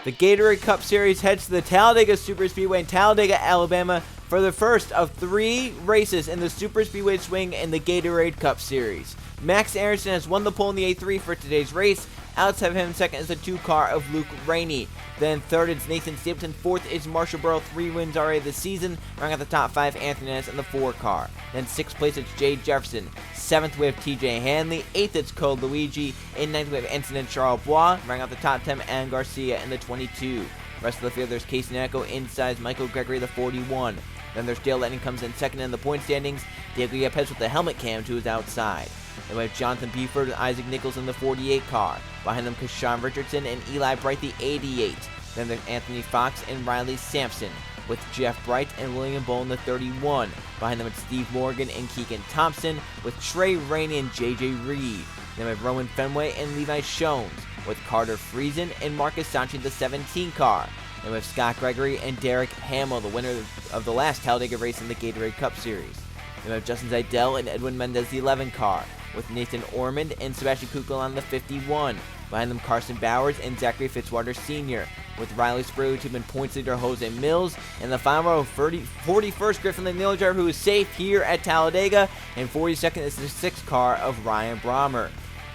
The Gatorade Cup Series heads to the Talladega Superspeedway in Talladega, Alabama for the first of 3 races in the Superspeedway Swing in the Gatorade Cup Series. Max Aronson has won the pole in the A3 for today's race. Outside of him, second is the 2 car of Luke Rainey. Then third is Nathan Stapleton. Fourth is Marshall Burrow, 3 wins already this season. Rounding out the top 5, Anthony Ennis in the 4 car. Then 6th place it's Jade Jefferson. 7th we have TJ Hanley. 8th it's Code Luigi. In 9th we have Ensign and Charles Bois. Rounding out the top 10, Ann Garcia in the 22. Rest of the field, there's Casey Nacko. Inside is Michael Gregory, the 41. Then there's Dale Letting comes in second in the point standings. Diego Yepes with the helmet cam to his outside. Then we have Jonathan Buford and Isaac Nichols in the 48 car. Behind them, Kashawn Richardson and Eli Bright, the 88. Then there's Anthony Fox and Riley Sampson, with Jeff Bright and William Bowen, the 31. Behind them, it's Steve Morgan and Keegan Thompson, with Trey Rainey and J.J. Reed. Then we have Rowan Fenway and Levi Shones, with Carter Friesen and Marcus Sanchi, the 17 car. Then we have Scott Gregory and Derek Hamill, the winner of the last Talladega race in the Gatorade Cup Series. Then we have Justin Zeidel and Edwin Mendez, the 11 car, with Nathan Ormond and Sebastian Kukul on the 51. Behind them, Carson Bowers and Zachary Fitzwater Sr., with Riley Sprue, two-man points leader Jose Mills, and the final row, 41st Griffin Lanier driver, who is safe here at Talladega, and 42nd is the 6th car of Ryan Brommer.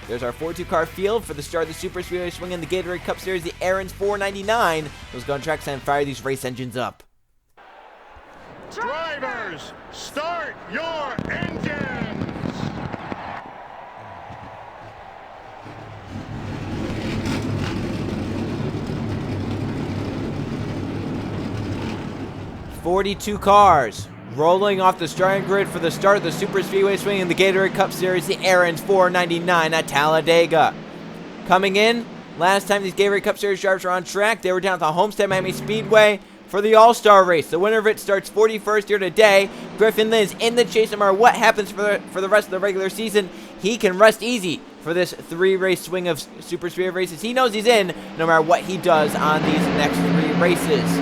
There's our 42-car field for the start of the Superspeedway Swing in the Gatorade Cup Series, the NR2003. Let's go on track and fire these race engines up. Drivers, start your engines! "42 cars rolling off the starting grid for the start of the Superspeedway Swing in the Gatorade Cup Series, the NR2003 at Talladega. Coming in, last time these Gatorade Cup Series drivers were on track, they were down at the Homestead Miami Speedway for the All-Star race. The winner of it starts 41st here today. Griffin Liz in the chase. No matter what happens for the rest of the regular season, he can rest easy for this 3-race swing of Superspeedway races. He knows he's in no matter what he does on these next 3 races.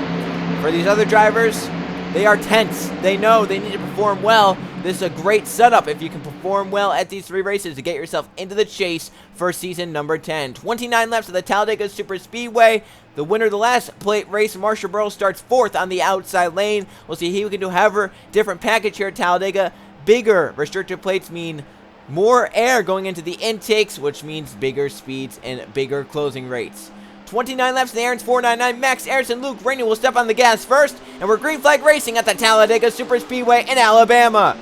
For these other drivers, they are tense. They know they need to perform well. This is a great setup if you can perform well at these 3 races to get yourself into the chase for season number 10. 29 laps of the Talladega Superspeedway. The winner of the last plate race, Marshall Burrow, starts 4th on the outside lane. We'll see who can do. However, different package here at Talladega. Bigger restrictor plates mean more air going into the intakes, which means bigger speeds and bigger closing rates. 29 laps in the NR2003. Max Aronson, Luke Rainey will step on the gas first, and we're green flag racing at the Talladega Superspeedway in Alabama.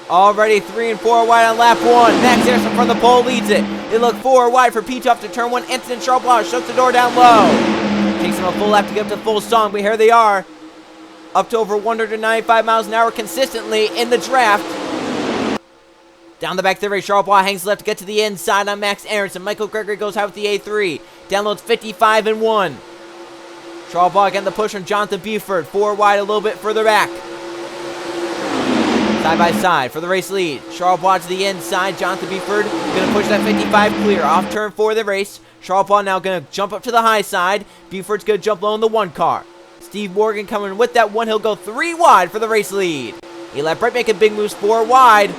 Already 3 and 4 wide on lap 1. Max Aronson from the pole leads it. They look 4 wide for Pete off to turn 1. Anthony Charles Bois shuts the door down low. Takes him a full lap to get up to full song, but here they are. Up to over 195 miles an hour consistently in the draft. Down the back of the race, Charles Bois hangs left to get to the inside on Max Aronson. Michael Gregory goes high with the A3. Downloads 55 and 1. Charles Bois getting the push from Jonathan Buford. 4 wide a little bit further back. Side by side for the race lead. Charles Bois to the inside. Jonathan Buford going to push that 55 clear. Off turn 4 of the race. Charles Bois now going to jump up to the high side. Buford's going to jump low in the 1 car. Steve Morgan coming with that 1. He'll go 3 wide for the race lead. Eli Bright making big moves 4 wide.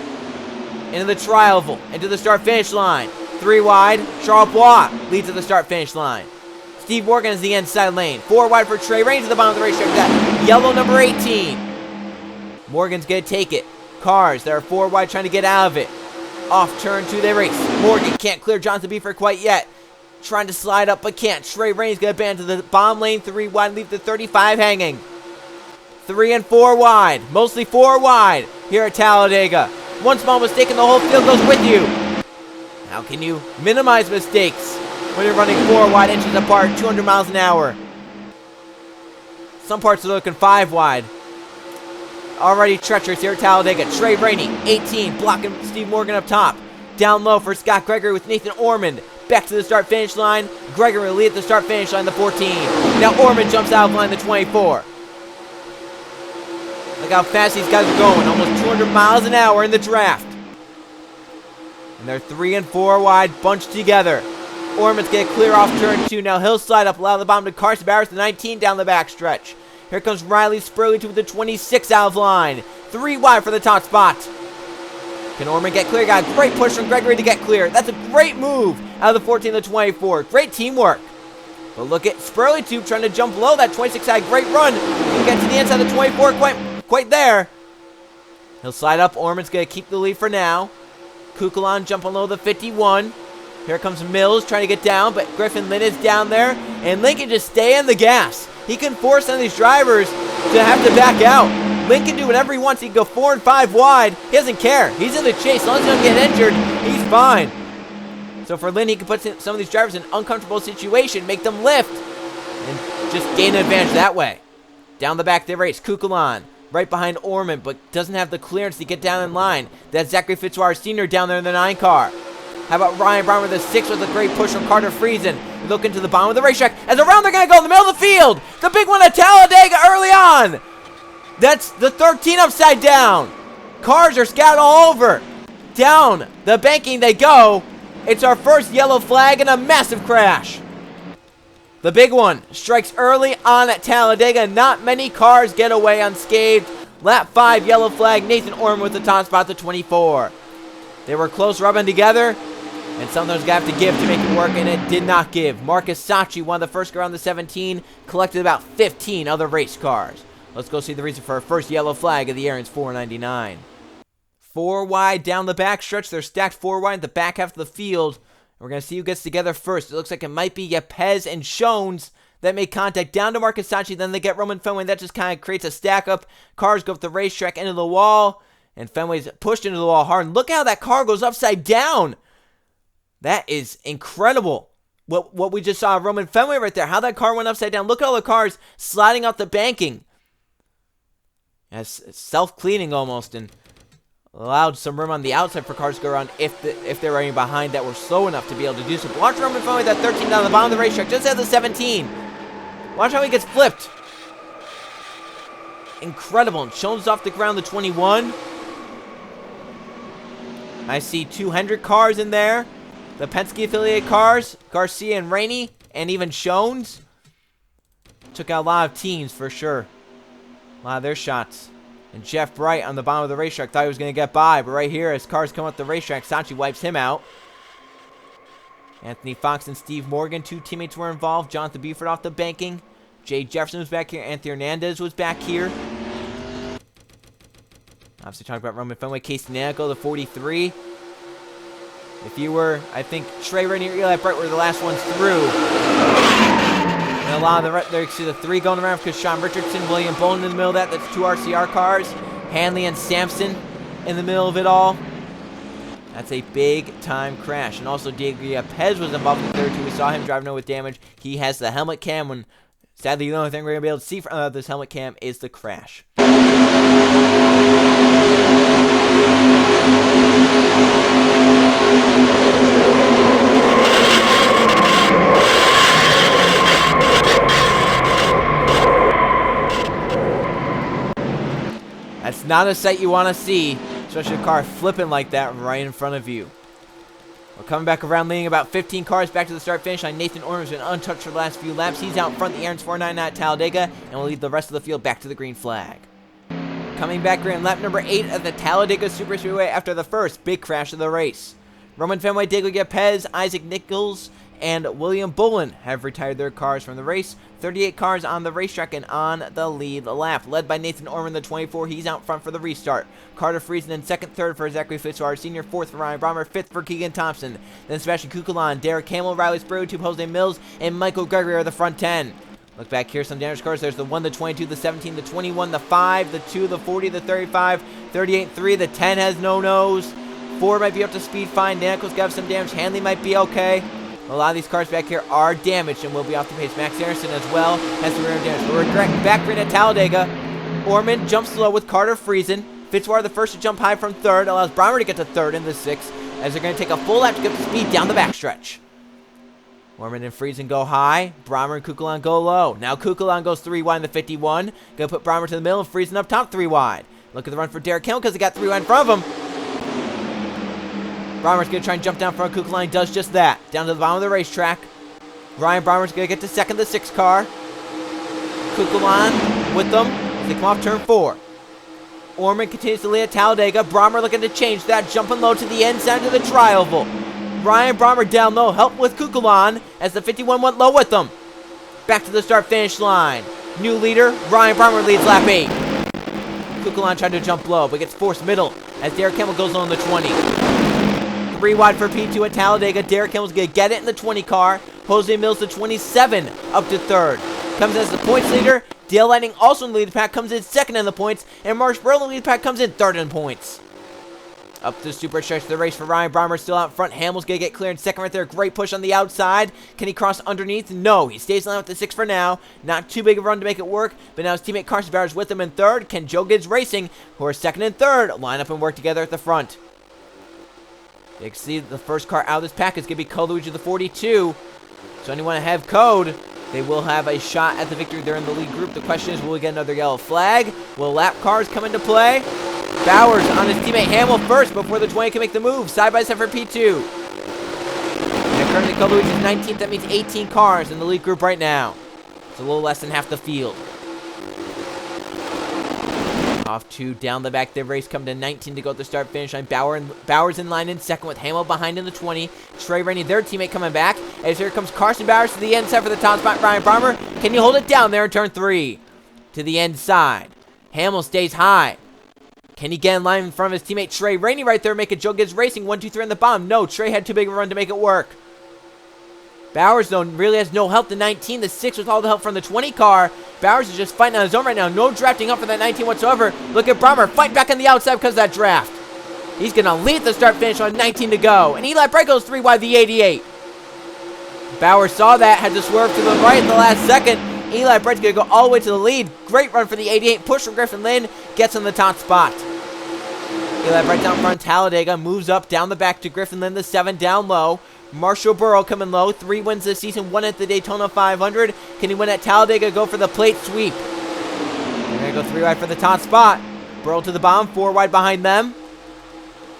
Into the tri-oval. Into the start-finish line. 3 wide. Charles Bois leads at the start-finish line. Steve Morgan is the inside lane. 4 wide for Trey Rainey to the bottom of the racetrack. That yellow number 18. Morgan's going to take it. Cars that are 4 wide trying to get out of it. Off turn 2 they race. Morgan can't clear Jonathan Buford quite yet. Trying to slide up but can't. Trey Rainey's going to bend to the bomb lane 3 wide and leave the 35 hanging. 3 and 4 wide. Mostly 4 wide here at Talladega. One small mistake and the whole field goes with you. How can you minimize mistakes when you're running 4 wide, inches apart, 200 miles an hour? Some parts are looking 5 wide. Already treacherous here at Talladega. Trey Rainey, 18, blocking Steve Morgan up top. Down low for Scott Gregory with Nathan Ormond. Back to the start-finish line. Gregory will lead at the start-finish line, the 14. Now Ormond jumps out of line, the 24. Look how fast these guys are going. Almost 200 miles an hour in the draft. And they're 3 and 4 wide, bunched together. Ormond's going to clear off turn 2. Now he'll slide up, allow the bottom to Carson Barris, the 19 down the backstretch. Here comes Riley Spurley with the 26 out of line. 3 wide for the top spot. Can Ormond get clear? Got a great push from Gregory to get clear. That's a great move out of the 14 to the 24. Great teamwork. But look at Spurley too, trying to jump low. That 26 had a great run. He get to the inside of the 24, quite there. He'll slide up. Ormond's going to keep the lead for now. Kukulon jumping low the 51. Here comes Mills trying to get down, but Griffin Lynn is down there. And Lincoln just stay on the gas. He can force some of these drivers to have to back out. Lynn can do whatever he wants. He can go 4 and 5 wide. He doesn't care. He's in the chase. As long as he doesn't get injured, he's fine. So for Lynn, he can put some of these drivers in an uncomfortable situation, make them lift, and just gain an advantage that way. Down the back of the race, Kukulon right behind Ormond, but doesn't have the clearance to get down in line. That's Zachary Fitzwater Sr. down there in the 9 car. How about Ryan Brown with the 6 with a great push from Carter Friesen? Look into the bottom of the racetrack. As around they're going to go in the middle of the field. The big one at Talladega early on. That's the 13 upside down. Cars are scattered all over. Down the banking they go. It's our first yellow flag and a massive crash. The big one strikes early on at Talladega. Not many cars get away unscathed. Lap 5, yellow flag. Nathan Ormond with the top spot, the 24. They were close, rubbing together. And sometimes you have to give to make it work, and it did not give. Marcus Sacchi won the first around the 17, collected about 15 other race cars. Let's go see the reason for our first yellow flag of the year, and it's 499. 4 wide down the back stretch. They're stacked 4 wide in the back half of the field. We're going to see who gets together first. It looks like it might be Yepez and Shones that make contact down to Marcus Sacchi. Then they get Roman Fenway. That just kind of creates a stack up. Cars go up the racetrack into the wall, and Fenway's pushed into the wall hard. And look how that car goes upside down. That is incredible. What we just saw Roman Fenway right there. How that car went upside down. Look at all the cars sliding off the banking. It's self-cleaning almost, and allowed some room on the outside for cars to go around if they were any behind that were slow enough to be able to do so. But watch Roman Fenway, that 13 down the bottom of the racetrack, just at the 17. Watch how he gets flipped. Incredible. And Shones off the ground, the 21. I see 200 cars in there. The Penske affiliate cars, Garcia and Rainey, and even Shones. Took out a lot of teams for sure. A lot of their shots. And Jeff Bright on the bottom of the racetrack thought he was going to get by, but right here as cars come up the racetrack, Sacchi wipes him out. Anthony Fox and Steve Morgan, 2 teammates were involved. Jonathan Buford off the banking. Jay Jefferson was back here. Anthony Hernandez was back here. Obviously talking about Roman Fenway, Casey Nanico, the 43. If you were, I think Trey Rainey or Eli Bright were the last ones through. And a lot of there you see the 3 going around because Sean Richardson, William Bowen in the middle of that. That's 2 RCR cars. Hanley and Sampson in the middle of it all. That's a big time crash. And also Diego Yepez was involved in the third too. We saw him driving over with damage. He has the helmet cam when sadly the only thing we're going to be able to see from this helmet cam is the crash. That's not a sight you want to see, especially a car flipping like that right in front of you. We're coming back around, leading about 15 cars back to the start-finish line. Nathan Ormond's been untouched for the last few laps. He's out front, the Aaron's 499 at Talladega, and will lead the rest of the field back to the green flag. Coming back here in lap number 8 of the Talladega Superspeedway after the first big crash of the race. Roman Fenway, Diego Yepez, Isaac Nichols, and William Bowen have retired their cars from the race. 38 cars on the racetrack and on the lead lap. Led by Nathan Ormond, the 24. He's out front for the restart. Carter Friesen in second, third for Zachary Fitzwater Sr., fourth for Ryan Brommer, fifth for Keegan Thompson. Then Sebastian Kukulon, Derek Hamill, Riley Spurley, Jose Mills, and Michael Gregory are the front 10. Look back here, some damage cars. There's the 1, the 22, the 17, the 21, the 5, the 2, the 40, the 35, 38, 3. The 10 has no-nos. 4 might be up to speed fine. Danicle's got some damage. Hanley might be okay. A lot of these cars back here are damaged and will be off the pace. Max Anderson as well has some rear damage. But we're back green at Talladega. Orman jumps low with Carter Friesen. Fitzwater the first to jump high from third. Allows Brommer to get to third in the 6th as they're going to take a full lap to get up to speed down the backstretch. Orman and Friesen go high. Brommer and Kukulon go low. Now Kukulon goes 3 wide in the 51. Going to put Brommer to the middle and Friesen up top 3 wide. Look at the run for Derek Hill because he got 3 wide in front of him. Brommer's going to try and jump down front. Kukulon does just that. Down to the bottom of the racetrack. Ryan Brommer's going to get to second, the 6 car. Kukulon with them as they come off turn 4. Orman continues to lead at Talladega. Brommer looking to change that. Jumping low to the end side of the tri-oval. Ryan Brommer down low, help with Kukulon as the 51 went low with them. Back to the start-finish line. New leader, Ryan Brommer leads lap 8. Kukulon tried to jump low, but gets forced middle as Derek Campbell goes low in the 20. 3 wide for P2 at Talladega. Derek Campbell's going to get it in the 20 car. Jose Mills, the 27, up to third. Comes as the points leader. Dale Lightning also in the lead pack, comes in second in the points. And Marsh Burrow in the lead pack comes in third in points. Up to the super stretch of the race for Ryan Brommer, still out front. Hamill's going to get clear in second right there. Great push on the outside. Can he cross underneath? No. He stays in line with the 6 for now. Not too big of a run to make it work, but now his teammate Carson Bowers with him in third. Can Joe Gibbs Racing, who are second and third, line up and work together at the front. You can see the first car out of this pack is going to be Code Luigi the 42. So anyone to have code, they will have a shot at the victory. They're in the lead group. The question is, will we get another yellow flag? Will lap cars come into play? Bowers on his teammate Hamill first before the 20 can make the move. Side by side for P2. And currently Code Luigi's 19th. That means 18 cars in the lead group right now. It's a little less than half the field. Off to down the back. The race come to 19 to go at the start finish line. Bowers in line in second with Hamill behind in the 20. Trey Rainey, their teammate, coming back. As here comes Carson Bowers to the inside for the top spot. Ryan Brommer, can you hold it down there in turn 3? To the inside. Hamill stays high. Can he get in line in front of his teammate Trey Rainey right there, make it Joe Gibbs Racing? 1, 2, 3 on the bottom. No, Trey had too big of a run to make it work. Bowers, though, really has no help. The 19, the 6 with all the help from the 20 car. Bowers is just fighting on his own right now. No drafting up for that 19 whatsoever. Look at Brommer fight back on the outside because of that draft. He's going to lead the start finish on 19 to go. And Eli Brett goes 3 wide the 88. Bowers saw that, had to swerve to the right in the last second. Eli Brett's going to go all the way to the lead. Great run for the 88. Push from Griffin Lynn. Gets in the top spot. Eli Brett down front. Talladega moves up down the back to Griffin Lynn, the 7 down low. Marshall Burrow coming low. 3 wins this season. 1 at the Daytona 500. Can he win at Talladega? Go for the plate sweep. They're going to go 3 wide for the top spot. Burrow to the bottom. 4 wide behind them.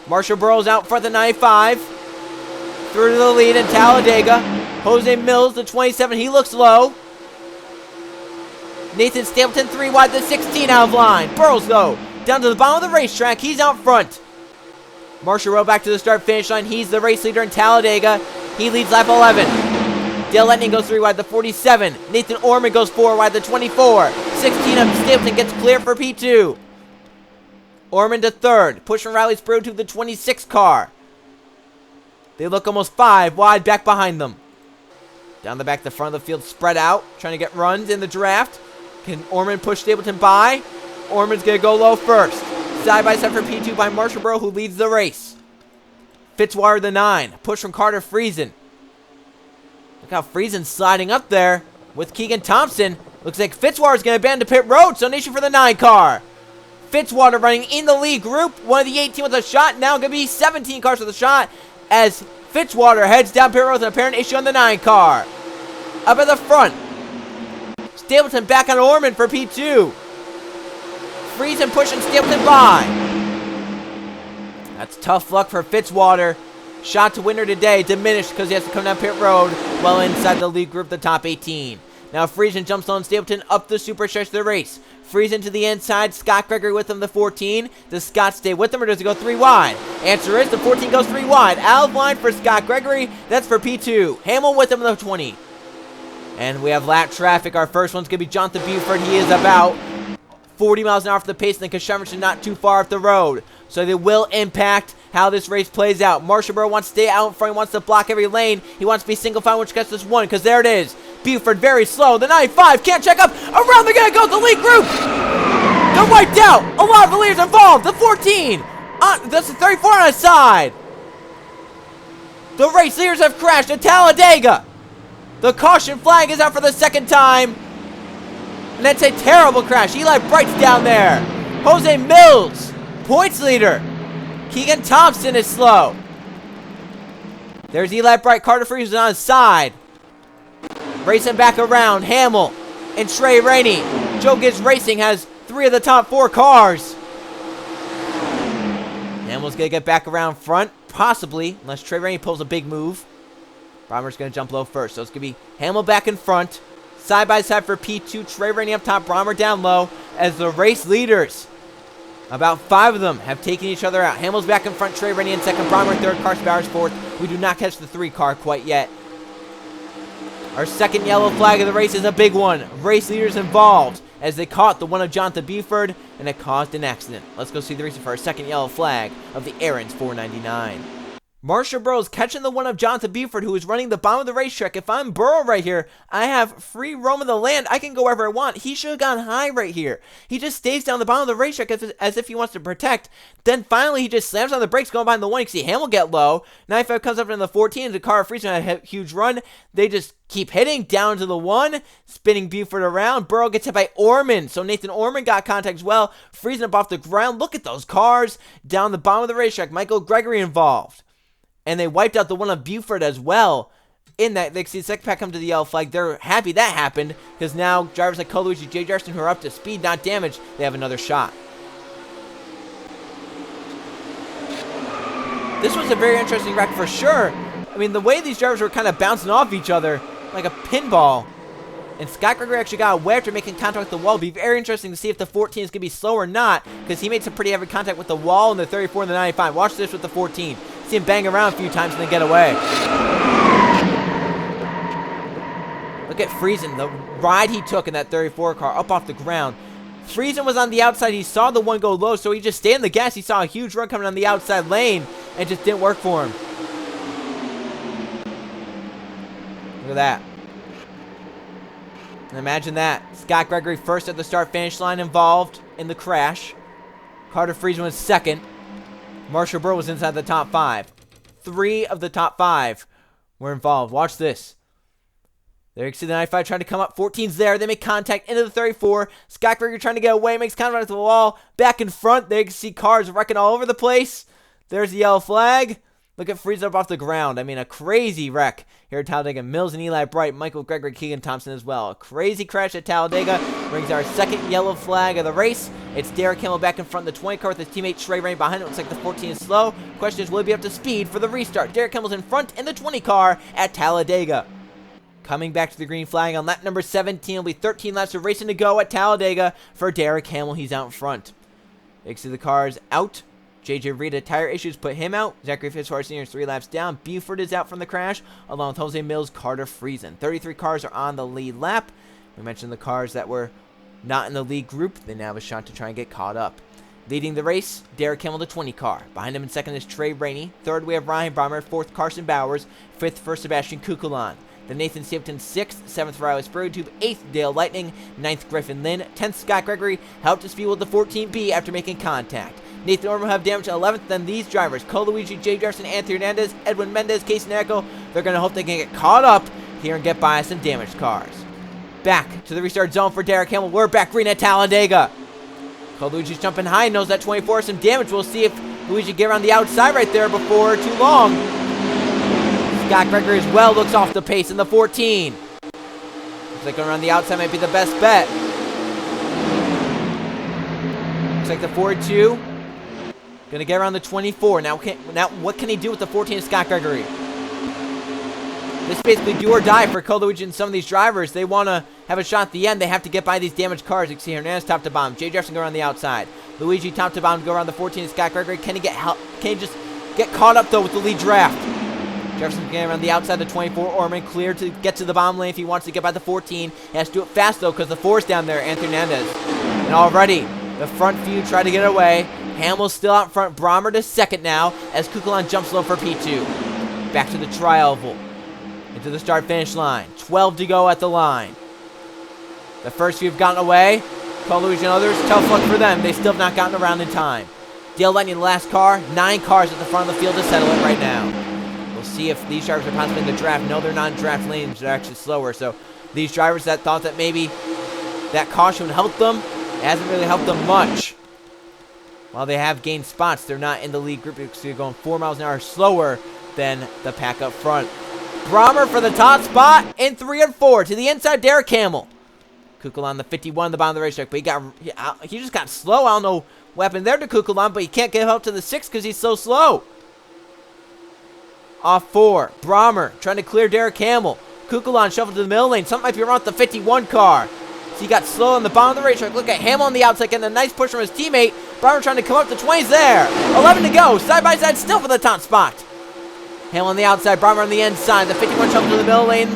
Marshall Burrow's out front the 95. Through to the lead in Talladega. Jose Mills, the 27. He looks low. Nathan Stapleton 3 wide, the 16 out of line. Burrows, though, down to the bottom of the racetrack. He's out front. Marshall Rowe back to the start-finish line. He's the race leader in Talladega. He leads lap 11. Dale Letning goes 3 wide, the 47. Nathan Orman goes 4 wide, the 24. 16 up. Stapleton gets clear for P2. Orman to third. Push from Riley Sproul to the 26 car. They look almost 5 wide back behind them. Down the back, the front of the field spread out. Trying to get runs in the draft. Can Orman push Stapleton by? Orman's going to go low first. Side by side for P2 by Marshall Burrow, who leads the race. Fitzwater the 9. Push from Carter Friesen. Look how Friesen's sliding up there with Keegan Thompson. Looks like Fitzwater's going to abandon pit road. So nation for the 9 car. Fitzwater running in the lead group. One of the 18 with a shot. Now going to be 17 cars with a shot as Fitzwater heads down pit road with an apparent issue on the 9 car. Up at the front. Stapleton back on Orman for P2. Friesen pushing Stapleton by. That's tough luck for Fitzwater. Shot to winner today diminished because he has to come down pit road well inside the lead group, the top 18. Now Friesen jumps on Stapleton up the super stretch of the race. Friesen to the inside. Scott Gregory with him, the 14. Does Scott stay with him or does he go 3 wide? Answer is the 14 goes 3 wide. Out of line for Scott Gregory. That's for P2. Hamill with him, the 20. And we have lap traffic. Our first one's going to be Jonathan Buford. He is about 40 miles an hour for the pace, and then Kashemerson not too far off the road. So they will impact how this race plays out. Marshall Burrow wants to stay out in front. He wants to block every lane. He wants to be single file, which gets this one, because there it is. Buford very slow. The 95 can't check up. Around they're gonna go. The lead group. They're wiped out. A lot of the leaders involved. The 14. That's the 34 on the side. The race leaders have crashed at Talladega. The caution flag is out for the second time. And that's a terrible crash. Eli Bright's down there. Jose Mills, points leader. Keegan Thompson is slow. There's Eli Bright. Carter Friesen on his side. Racing back around. Hamill and Trey Rainey. Joe Gibbs Racing has 3 of the top 4 cars. Hamill's going to get back around front. Possibly, unless Trey Rainey pulls a big move. Brommer's going to jump low first. So it's going to be Hamill back in front. Side by side for P2. Trey Rainey up top. Brommer down low. As the race leaders, about 5 of them have taken each other out. Hamill's back in front. Trey Rainey in second. Brommer third. Carson Bowers fourth. We do not catch the 3 car quite yet. Our second yellow flag of the race is a big one. Race leaders involved as they caught the one of Jonathan Buford, and it caused an accident. Let's go see the reason for our second yellow flag of the Aaron's 499. Marshall Burroughs catching the one of Jonathan Buford, who is running the bottom of the racetrack. If I'm Burrow right here, I have free roam of the land. I can go wherever I want. He should have gone high right here. He just stays down the bottom of the racetrack as if he wants to protect. Then finally, he just slams on the brakes going behind the 1. You can see Hamill get low. 95 comes up in the 14. The car Friesen had a huge run. They just keep hitting down to the 1, spinning Buford around. Burrow gets hit by Orman, so Nathan Orman got contact as well. Friesen up off the ground. Look at those cars down the bottom of the racetrack. Michael Gregory involved. And they wiped out the one of Buford as well. In that, they see the second pack come to the yellow flag. They're happy that happened, because now drivers like Cole Luigi, Jay Justin, who are up to speed, not damaged, they have another shot. This was a very interesting wreck for sure. I mean, the way these drivers were kind of bouncing off each other like a pinball. And Scott Gregory actually got away after making contact with the wall. It'll be very interesting to see if the 14 is going to be slow or not, because he made some pretty heavy contact with the wall in the 34 and the 95. Watch this with the 14. See him bang around a few times and then get away. Look at Friesen, the ride he took in that 34 car up off the ground. Friesen was on the outside. He saw the one go low, so he just stayed in the gas. He saw a huge run coming on the outside lane and just didn't work for him. Look at that. And imagine that. Scott Gregory first at the start-finish line involved in the crash. Carter Friesen was second. Marshall Burrow was inside the top 5. 3 of the top 5 were involved. Watch this. There you can see the 95 trying to come up. 14's there. They make contact into the 34. Scott Gregory trying to get away. Makes contact with the wall. Back in front. There you can see cars wrecking all over the place. There's the yellow flag. Look at Friesen up off the ground. I mean, a crazy wreck here at Talladega. Mills and Eli Bright, Michael Gregory, Keegan Thompson as well. A crazy crash at Talladega brings our second yellow flag of the race. It's Derek Hamill back in front of the 20 car with his teammate Trey Rainey behind it. Looks like the 14 is slow. Question is, will he be up to speed for the restart? Derek Hamill's in front in the 20 car at Talladega. Coming back to the green flag on lap number 17. It'll be 13 laps of racing to go at Talladega for Derek Hamill. He's out in front. You can see the cars out. JJ Rita, tire issues put him out. Zachary Fitzgerald Sr. is 3 laps down. Buford is out from the crash, along with Jose Mills, Carter Friesen. 33 cars are on the lead lap. We mentioned the cars that were not in the lead group. They now have a shot to try and get caught up. Leading the race, Derek Hamill, the 20 car. Behind him in second is Trey Rainey. Third, we have Ryan Brommer. Fourth, Carson Bowers. Fifth, for Sebastian Kukulan. The Nathan Simpton 6th, 7th, Riley Spurgeon, 8th, Dale Lightning, 9th, Griffin Lynn, 10th, Scott Gregory, helped to speed with the 14B after making contact. Nathan Orman will have damage to 11th, then these drivers, Cole Luigi, Jay Jefferson, Anthony Hernandez, Edwin Mendez, Casey Narco, they're going to hope they can get caught up here and get by some damaged cars. Back to the restart zone for Derek Hamill. We're back green at Talladega. Cole Luigi's jumping high, knows that 24 has some damage. We'll see if Luigi can get around the outside right there before too long. Scott Gregory as well looks off the pace in the 14. Looks like going around the outside might be the best bet. Looks like the 4-2. Gonna get around the 24. Now what can he do with the 14 of Scott Gregory? This basically do or die for Cole Luigi and some of these drivers. They want to have a shot at the end. They have to get by these damaged cars. You can see Hernandez top to bottom. Jay Jefferson go around the outside. Luigi top to bottom to go around the 14 of Scott Gregory. Can he get help? Can he just get caught up though with the lead draft? Jefferson getting around the outside, the 24. Orman clear to get to the bottom lane if he wants to get by the 14. He has to do it fast though because the 4's down there, Anthony Hernandez. And already the front few try to get away. Hamill's still out front. Brommer to second now as Kukulan jumps low for P2. Back to the tri-oval. into the start-finish line. 12 to go at the line. The first few have gotten away. Carl Lewis and others, tough luck for them. They still have not gotten around in time. Dale Lightning, the last car. 9 cars at the front of the field to settle it right now. We'll see if these drivers are possibly in the draft. No, they're not in draft lanes. They're actually slower. So these drivers that thought that maybe that caution would help them, it hasn't really helped them much. While they have gained spots, they're not in the lead group because they're going 4 miles an hour slower than the pack up front. Brommer for the top spot in 3 and 4 to the inside. Derek Hamill. Kukulon, the 51 at the bottom of the racetrack, but he just got slow. I don't know what happened there to Kukulon, but he can't get up to the 6 because he's so slow. Off 4, Brommer trying to clear Derek Hamill. Kukulon shuffled to the middle lane. Something might be wrong with the 51 car. So he got slow on the bottom of the racetrack. Look at Hamill on the outside, getting a nice push from his teammate. Brommer trying to come up to 20's there. 11 to go, side by side still for the top spot. Hamill on the outside, Brommer on the inside. The 51 shuffled to the middle lane.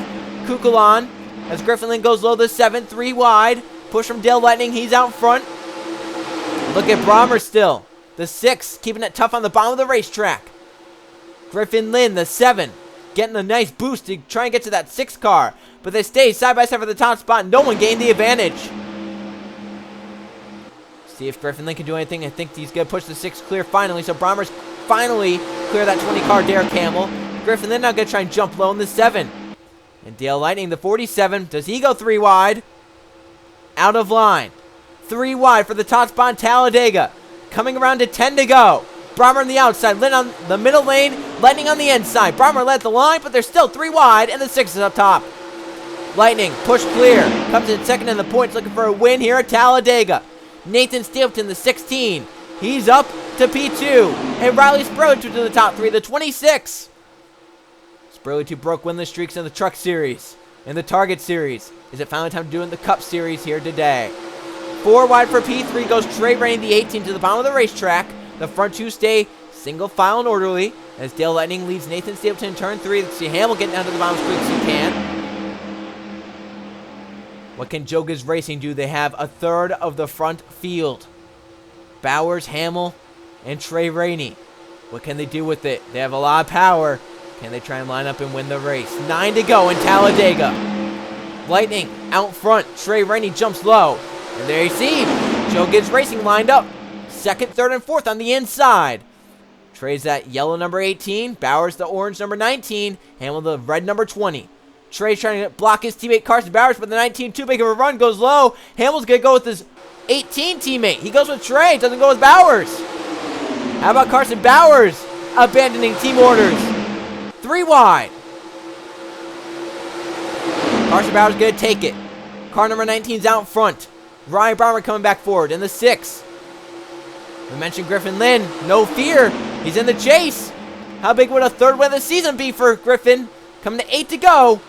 Kukulon. As Griffin Lynn goes low, the 7, 3 wide. Push from Dale Lightning, he's out front. Look at Brommer still. The 6, keeping it tough on the bottom of the racetrack. Griffin Lynn, the 7, getting a nice boost to try and get to that 6 car. But they stay side by side for the top spot. No one gained the advantage. See if Griffin Lynn can do anything. I think he's going to push the 6 clear finally. So Brommer's finally clear that 20 car, Derek Hamill. Griffin Lynn now going to try and jump low in the 7. And Dale Lightning, the 47, does he go 3 wide? Out of line. 3 wide for the top spot in Talladega. Coming around to 10 to go. Brommer on the outside, Lynn on the middle lane, Lightning on the inside. Brommer led the line, but they're still 3 wide, and the 6 is up top. Lightning, push clear, comes in second in the points, looking for a win here at Talladega. Nathan Steelton, the 16, he's up to P2. And Riley Sperling to the top 3, the 26. Sperling broke winless streaks in the Truck Series, in the Target Series. Is it finally time to do it in the Cup Series here today? 4 wide for P3 goes Trey Rainey, the 18, to the bottom of the racetrack. The front 2 stay single file and orderly as Dale Lightning leads Nathan Stapleton in turn 3. Let's see Hamill getting down to the bottom as quick as he can. What can Jogas Racing do? They have a third of the front field. Bowers, Hamill, and Trey Rainey. What can they do with it? They have a lot of power. Can they try and line up and win the race? 9 to go in Talladega. Lightning out front. Trey Rainey jumps low. And there you see Jogas Racing lined up. 2nd, 3rd, and 4th on the inside. Trey's that yellow number 18. Bowers the orange number 19. Hamill the red number 20. Trey's trying to block his teammate Carson Bowers, but the 19 too big of a run, goes low. Hamill's going to go with his 18 teammate. He goes with Trey, doesn't go with Bowers. How about Carson Bowers abandoning team orders? 3 wide. Carson Bowers going to take it. Car number 19's out front. Ryan Brommer coming back forward in the 6. We mentioned Griffin Lynn. No fear. He's in the chase. How big would a 3rd win of the season be for Griffin? Coming to 8 to go.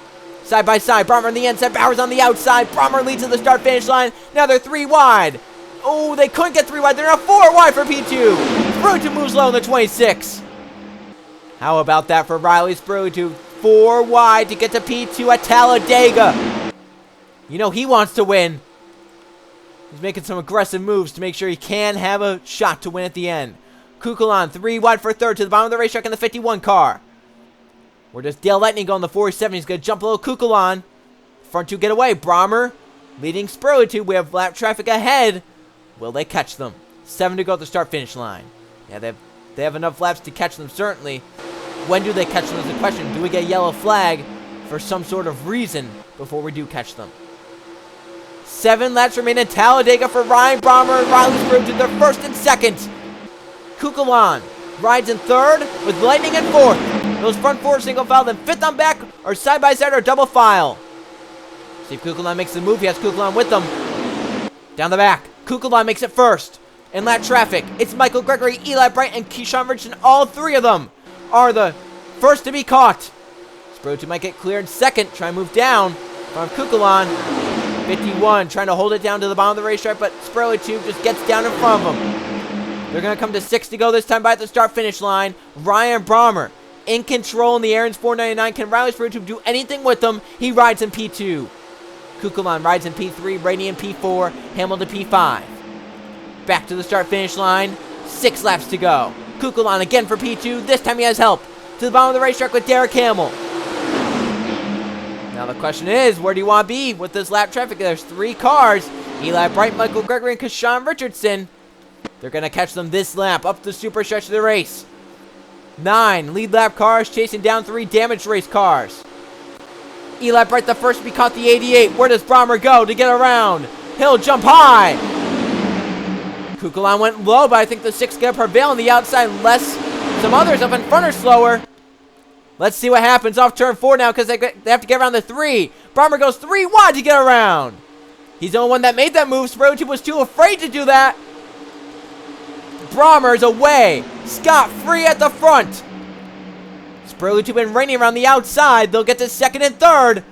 Side by side. Brommer on the inside. Bowers on the outside. Brommer leads to the start-finish line. Now they're 3 wide. Oh, they couldn't get 3 wide. They're now 4 wide for P2. Spruitu moves low in the 26. How about that for Riley Spruitu? 4 wide to get to P2 at Talladega. You know he wants to win. He's making some aggressive moves to make sure he can have a shot to win at the end. Kukulon, 3 wide for 3rd to the bottom of the racetrack in the 51 car. Where does Dale Lightning go in the 47? He's going to jump a little Kukulon. Front 2 get away. Brommer leading Spurley. We have lap traffic ahead. Will they catch them? 7 to go at the start-finish line. Yeah, they have enough laps to catch them, certainly. When do they catch them is the question. Do we get a yellow flag for some sort of reason before we do catch them? 7 laps remain in Talladega for Ryan Brommer and Riley Spruitu. They're 1st and 2nd. Kukulon rides in 3rd with Lightning in 4th. Those front 4 single file, then 5th on back or side by side or double file. See if Kukulon makes the move. He has Kukulon with them. Down the back. Kukulon makes it 1st. In lap traffic, it's Michael Gregory, Eli Bright, and Keyshawn Richardson. All 3 of them are the first to be caught. Spruitu might get cleared 2nd. Try and move down from Kukulon. 51 trying to hold it down to the bottom of the racetrack, but Spruitu just gets down in front of him. They're going to come to 6 to go this time by at the start-finish line. Ryan Brommer in control in the Aaron's 499. Can Riley Spruitu do anything with them? He rides in P2. Kukulon rides in P3, Rainey in P4, Hamilton P5. Back to the start-finish line. 6 laps to go. Kukulon again for P2. This time he has help. To the bottom of the racetrack with Derek Hamill. Now the question is, where do you want to be with this lap traffic? There's 3 cars. Eli Bright, Michael Gregory, and Kashawn Richardson. They're going to catch them this lap up the super stretch of the race. 9 lead lap cars chasing down 3 damaged race cars. Eli Bright the first to be caught the 88. Where does Brommer go to get around? He'll jump high. Kukulon went low, but I think the 6 going to prevail on the outside unless some others up in front are slower. Let's see what happens off turn 4 now because they have to get around the 3. Brommer goes 3 wide to get around. He's the only one that made that move. Superspeedway was too afraid to do that. Brommer's away. Scot-free at the front. Superspeedway and Rainey around the outside. They'll get to 2nd and 3rd.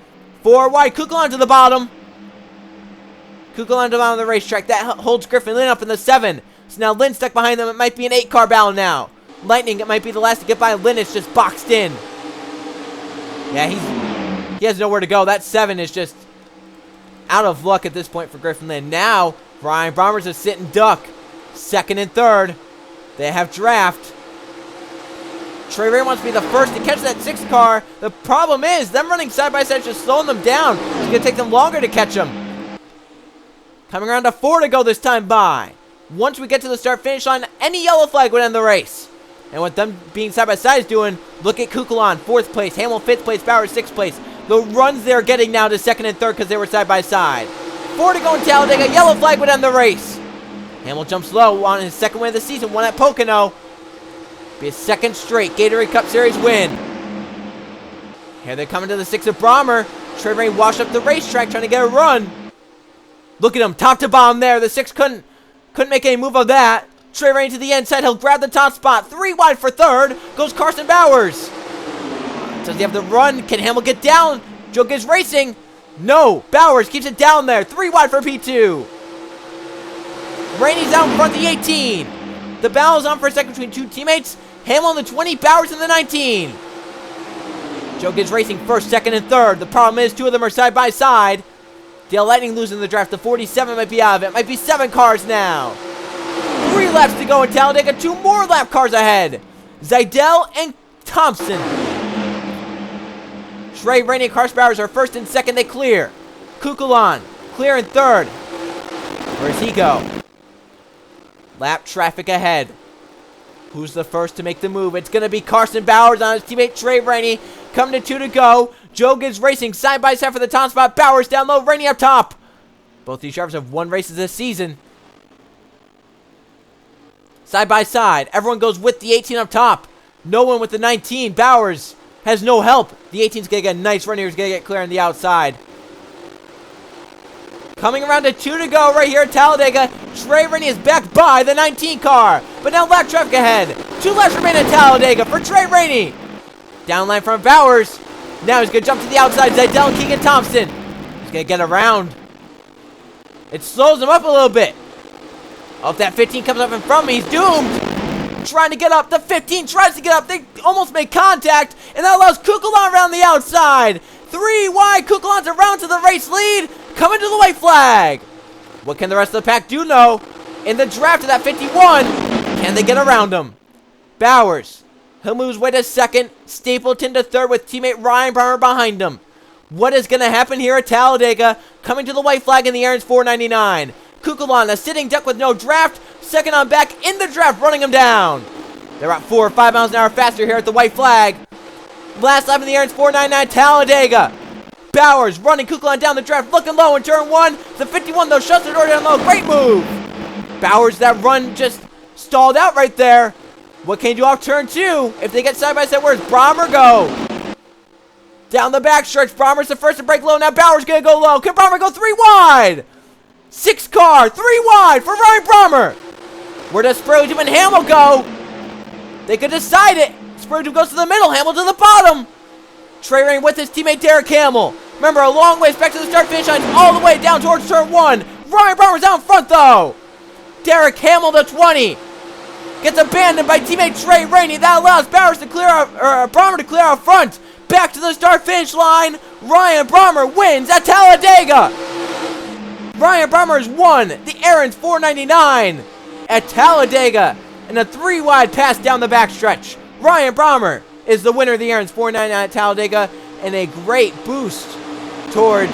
4 wide. Kukulon to the bottom. Kukulon to the bottom of the racetrack. That holds Griffin Lynn up in the 7. So now Lynn stuck behind them. It might be an 8-car battle now. Lightning, it might be the last to get by. Lynn is just boxed in. Yeah, he has nowhere to go. That 7 is just out of luck at this point for Griffin Lynn. Now, Ryan Brommer's a sit and duck. 2nd and 3rd. They have draft. Trey Ray wants to be the first to catch that 6 car. The problem is, them running side by side is just slowing them down. It's going to take them longer to catch them. Coming around to 4 to go this time by. Once we get to the start-finish line, any yellow flag would end the race. And what them being side by side is doing, look at Kukulon, 4th place, Hamill 5th place, Bowers 6th place. The runs they're getting now to 2nd and 3rd because they were side by side. 4 to go in Talladega, yellow flag would end the race. Hamill jumps low on his 2nd win of the season, one at Pocono. Be his 2nd straight Gatorade Cup Series win. Here they're coming to the 6 of Brommer. Trey Ray washed up the racetrack trying to get a run. Look at him, top to bottom there. The 6 couldn't make any move of that. Trey Ray to the inside. He'll grab the top spot. 3 wide for 3rd. Goes Carson Bowers. Does he have the run? Can Hamill get down? Joe Gibbs racing. No. Bowers keeps it down there. 3 wide for P2. Rainey's out in front of the 18. The battle is on for a second between 2 teammates. Hamill in the 20. Bowers in the 19. Joe Gibbs racing 1st, 2nd, and 3rd. The problem is 2 of them are side by side. Dale Lightning losing the draft. The 47 might be out of it. Might be 7 cars now. 3 laps to go in Talladega. 2 more lap cars ahead. Zidell and Thompson. Trey Rainey and Carson Bowers are 1st and 2nd. They clear. Kukulon clear in 3rd. Where does he go? Lap traffic ahead. Who's the first to make the move? It's going to be Carson Bowers on his teammate Trey Rainey. Coming to 2 to go. Joe Gibbs racing side by side for the top spot. Bowers down low. Rainey up top. Both these drivers have won races this season. Side by side. Everyone goes with the 18 up top. No one with the 19. Bowers has no help. The 18's going to get a nice run here. He's going to get clear on the outside. Coming around to 2 to go right here at Talladega. Trey Rainey is back by the 19 car. But now lap traffic ahead. 2 laps remain at Talladega for Trey Rainey. Downline from Bowers. Now he's going to jump to the outside. Zidell and Keegan Thompson. He's going to get around. It slows him up a little bit. Oh, if that 15 comes up in front of me, he's doomed. Trying to get up. The 15 tries to get up. They almost make contact. And that allows Kukulon around the outside. 3 wide. Kukulon's around to the race lead. Coming to the white flag. What can the rest of the pack do, though? In the draft of that 51, can they get around him? Bowers. He'll move his way to 2nd. Stapleton to 3rd with teammate Ryan Brommer behind him. What is going to happen here at Talladega? Coming to the white flag in the Aaron's 499. Kukulon, a sitting duck with no draft. 2nd on back in the draft, running him down. They're at 4 or 5 miles an hour faster here at the white flag. Last lap in the Aaron's 499 Talladega. Bowers running Kukulon down the draft, looking low in turn 1. The 51, though, shuts the door down low. Great move. Bowers, that run just stalled out right there. What can he do off turn 2? If they get side by side, where's Brommer go? Down the backstretch. Brommer's the first to break low. Now Bowers going to go low. Can Brommer go 3 wide? 6 car, 3 wide for Ryan Brommer. Where does Superspeedway and Hamill go? They could decide it. Superspeedway goes to the middle. Hamill to the bottom. Trey Rainey with his teammate Derek Hamill. Remember, a long ways back to the start finish line, all the way down towards turn 1. Ryan Brommer's out in front, though. Derek Hamill, the 20. Gets abandoned by teammate Trey Rainey. That allows Bowers to clear out, Brommer to clear out front. Back to the start finish line. Ryan Brommer wins at Talladega. Ryan Brommer has won the Aaron's 499 at Talladega. And a 3 wide pass down the backstretch. Ryan Brommer is the winner of the Aaron's 499 at Talladega. And a great boost towards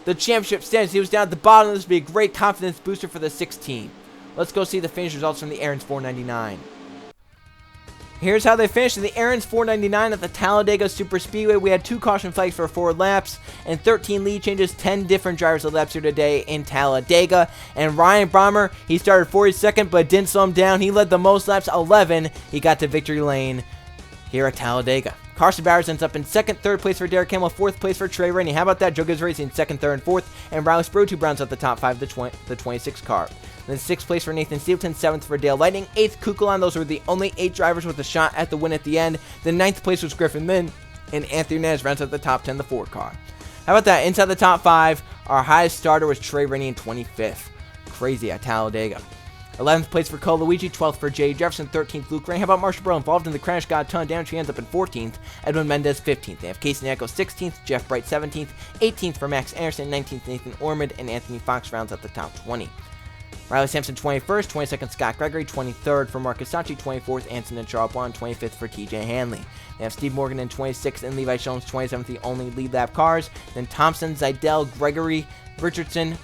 the championship standings. He was down at the bottom. This would be a great confidence booster for the 16. Let's go see the finish results from the Aaron's 499. Here's how they finished in the Aaron's 499 at the Talladega Superspeedway. We had 2 caution flags for 4 laps and 13 lead changes, 10 different drivers of laps here today in Talladega. And Ryan Brommer, he started 42nd but didn't slow him down. He led the most laps, 11. He got to victory lane here at Talladega. Carson Bowers ends up in 2nd, 3rd place for Derek Hamill, 4th place for Trey Rainey. How about that? Joe Gibbs Racing 2nd, 3rd, and 4th. And Riley Sprout, 2 rounds out the top 5, the 26 car. Then 6th place for Nathan Stapleton, 7th for Dale Lightning, 8th Kukulon. Those were the only 8 drivers with a shot at the win at the end. The 9th place was Griffin Lynn, and Anthony Hernandez rounds out the top 10, the Ford car. How about that? Inside the top 5, our highest starter was Trey Rainey in 25th. Crazy at Talladega. 11th place for Cole Luigi, 12th for Jay Jefferson, 13th Luke Rain. How about Marshall Burrow involved in the crash, got a ton of damage, he ends up in 14th. Edwin Mendez, 15th. They have Casey Neco, 16th, Jeff Bright, 17th, 18th for Max Anderson, 19th Nathan Ormond, and Anthony Fox rounds out the top 20. Riley Sampson, 21st, 22nd Scott Gregory, 23rd for Marcus Sachi, 24th Anson and Charles Bond, 25th for TJ Hanley. They have Steve Morgan in 26th and Levi Jones, 27th, the only lead lap cars. Then Thompson, Zidell, Gregory, Richardson,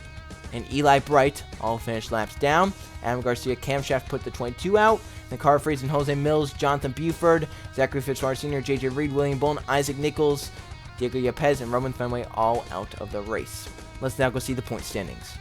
and Eli Bright all finished laps down. Adam Garcia, Camshaft put the 22 out. Then Carl Freeze and Jose Mills, Jonathan Buford, Zachary Fitzwater Sr., JJ Reed, William Bone, Isaac Nichols, Diego Yepez, and Roman Fenway all out of the race. Let's now go see the point standings.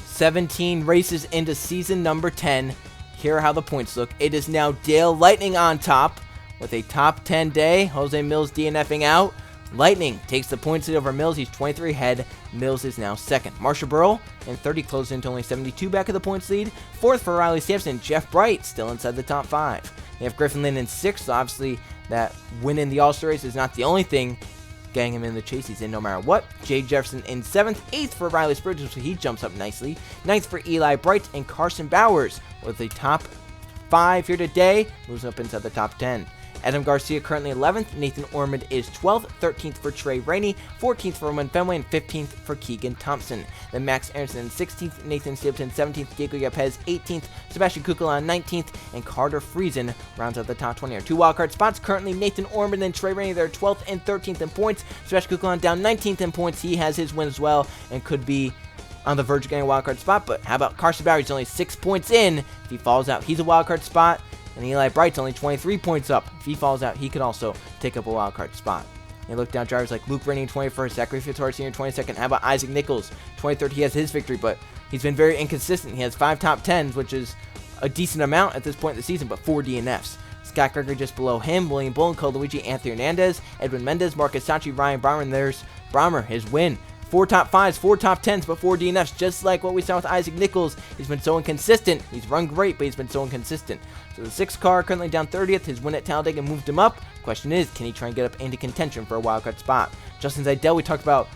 17 races into season number 10. Here are how the points look. It is now Dale Lightning on top with a top 10 day. Jose Mills DNFing out. Lightning takes the points lead over Mills. He's 23 ahead. Mills is now 2nd. Marshall Burrow and 30 closed into only 72 back of the points lead. 4th for Riley Sampson. Jeff Bright still inside the top 5. They have Griffin Lynn in 6th. So obviously that win in the All-Star race is not the only thing getting him in the chase. He's in no matter what. Jay Jefferson in 7th. 8th for Riley Spurgeon, so he jumps up nicely. 9th for Eli Bright, and Carson Bowers with the top 5 here today. Moves up inside the top 10. Adam Garcia currently 11th. Nathan Ormond is 12th. 13th for Trey Rainey. 14th for Roman Fenway. And 15th for Keegan Thompson. Then Max Anderson 16th. Nathan Stapleton 17th. Diego Yepez 18th. Sebastian Kukulon 19th. And Carter Friesen rounds out the top 20. Our 2 wildcard spots currently Nathan Ormond and Trey Rainey. They're 12th and 13th in points. Sebastian Kukulon down 19th in points. He has his win as well and could be on the verge of getting a wildcard spot. But how about Carson Bowers? He's only 6 points in. If he falls out, he's a wildcard spot. And Eli Bright's only 23 points up. If he falls out, he could also take up a wildcard spot. You look down drivers like Luke Rainey 21st, Zachary Fitzwater Sr. 22nd. How about Isaac Nichols 23rd? He has his victory, but he's been very inconsistent. He has 5 top 10s, which is a decent amount at this point in the season, but 4 DNFs. Scott Gregory just below him. William Bullen, Cole Luigi, Anthony Hernandez, Edwin Mendez, Marcus Sachi, Ryan Brommer, and there's Brommer, his win. 4 top 5s, 4 top 10s, but 4 DNFs, just like what we saw with Isaac Nichols. He's been so inconsistent. He's run great, but he's been so inconsistent. So the 6th car currently down 30th. His win at Talladega moved him up. Question is, can he try and get up into contention for a wildcard spot? Justin Zidell, we talked about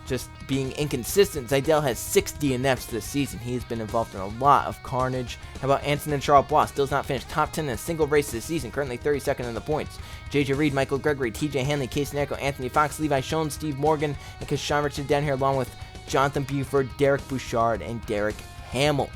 just being inconsistent. Zidell has 6 DNFs this season. He has been involved in a lot of carnage. How about Anson and Charles Bois? Still has not finished top 10 in a single race this season. Currently 32nd in the points. JJ Reed, Michael Gregory, TJ Hanley, Casey Neco, Anthony Fox, Levi Schoen, Steve Morgan, and Kashawn Richardson down here along with Jonathan Buford, Derek Bouchard, and Derek Hamill.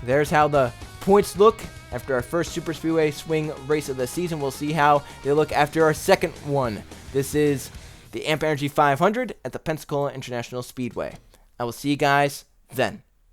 There's how the points look after our first Superspeedway Swing race of the season. We'll see how they look after our second one. This is the Amp Energy 500 at the Pensacola International Speedway. I will see you guys then.